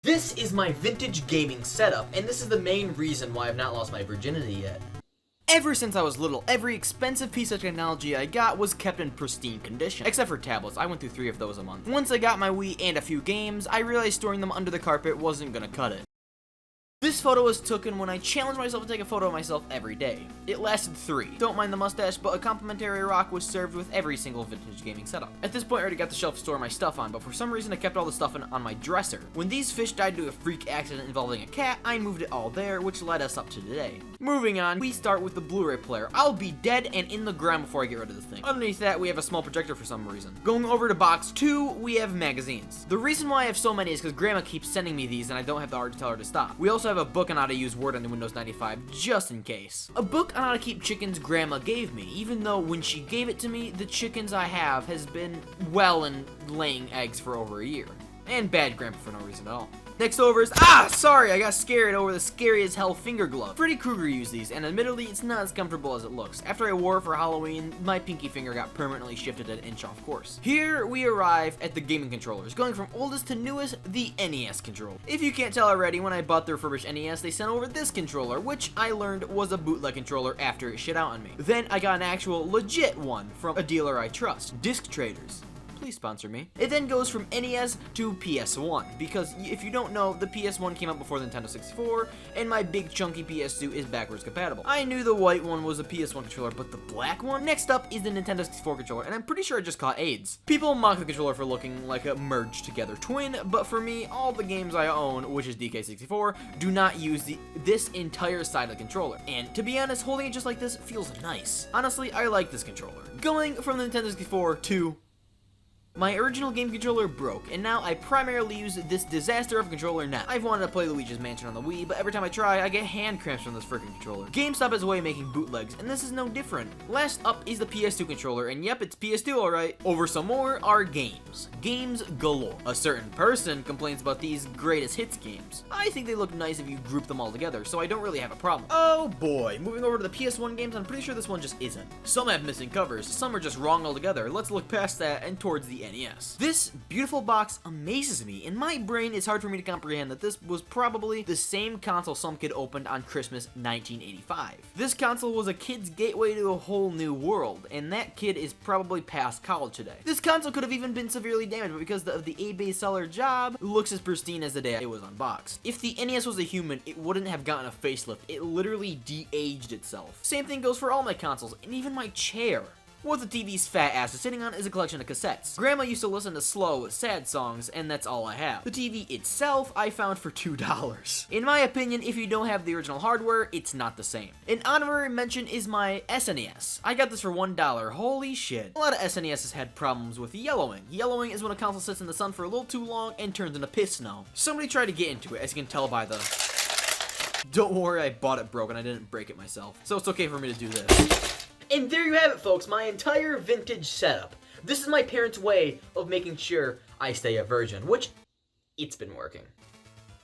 This is my vintage gaming setup, and this is the main reason why I've not lost my virginity yet. Ever since I was little, every expensive piece of technology I got was kept in pristine condition. Except for tablets, I went through 3 of those a month. Once I got my Wii and a few games, I realized storing them under the carpet wasn't gonna cut it. This photo was taken when I challenged myself to take a photo of myself every day. It lasted 3. Don't mind the mustache, but a complimentary rock was served with every single vintage gaming setup. At this point, I already got the shelf to store my stuff on, but for some reason I kept all the stuff on my dresser. When these fish died due to a freak accident involving a cat, I moved it all there, which led us up to today. Moving on, we start with the Blu-ray player. I'll be dead and in the ground before I get rid of this thing. Underneath that, we have a small projector for some reason. Going over to box 2, we have magazines. The reason why I have so many is because Grandma keeps sending me these and I don't have the heart to tell her to stop. We also have a book on how to use Word on the Windows 95, just in case. A book on how to keep chickens Grandma gave me, even though when she gave it to me, the chickens I have has been well and laying eggs for over a year. And bad Grandpa for no reason at all. Next over is, sorry, I got scared over the scary as hell finger glove. Freddy Krueger used these, and admittedly, it's not as comfortable as it looks. After I wore it for Halloween, my pinky finger got permanently shifted an inch off course. Here, we arrive at the gaming controllers, going from oldest to newest, the NES controller. If you can't tell already, when I bought the refurbished NES, they sent over this controller, which I learned was a bootleg controller after it shit out on me. Then I got an actual legit one from a dealer I trust, Disc Traders. Please sponsor me. It then goes from NES to PS1, because if you don't know, the PS1 came out before the Nintendo 64, and my big chunky PS2 is backwards compatible. I knew the white one was a PS1 controller, but the black one? Next up is the Nintendo 64 controller, and I'm pretty sure I just caught AIDS. People mock the controller for looking like a merged together twin, but for me, all the games I own, which is DK64, do not use this entire side of the controller. And to be honest, holding it just like this feels nice. Honestly, I like this controller. Going from the Nintendo 64 to my original game controller broke, and now I primarily use this disaster of a controller now. I've wanted to play Luigi's Mansion on the Wii, but every time I try, I get hand cramps from this freaking controller. GameStop has a way of making bootlegs, and this is no different. Last up is the PS2 controller, and yep, it's PS2 alright. Over some more are games. Games galore. A certain person complains about these greatest hits games. I think they look nice if you group them all together, so I don't really have a problem. Oh boy, moving over to the PS1 games, I'm pretty sure this one just isn't. Some have missing covers, some are just wrong altogether. Let's look past that and towards the NES. This beautiful box amazes me. In my brain, it's hard for me to comprehend that this was probably the same console some kid opened on Christmas 1985. This console was a kid's gateway to a whole new world, and that kid is probably past college today. This console could have even been severely damaged, but because of the eBay seller job, it looks as pristine as the day it was unboxed. If the NES was a human, it wouldn't have gotten a facelift. It literally de-aged itself. Same thing goes for all my consoles, and even my chair. What the TV's fat ass is sitting on is a collection of cassettes. Grandma used to listen to slow, sad songs, and that's all I have. The TV itself, I found for $2. In my opinion, if you don't have the original hardware, it's not the same. An honorary mention is my SNES. I got this for $1. Holy shit. A lot of SNESs had problems with yellowing. Yellowing is when a console sits in the sun for a little too long and turns into piss snow. Somebody tried to get into it, as you can tell by the... Don't worry, I bought it broken. I didn't break it myself. So it's okay for me to do this. And there you have it, folks, my entire vintage setup. This is my parents' way of making sure I stay a virgin, which it's been working.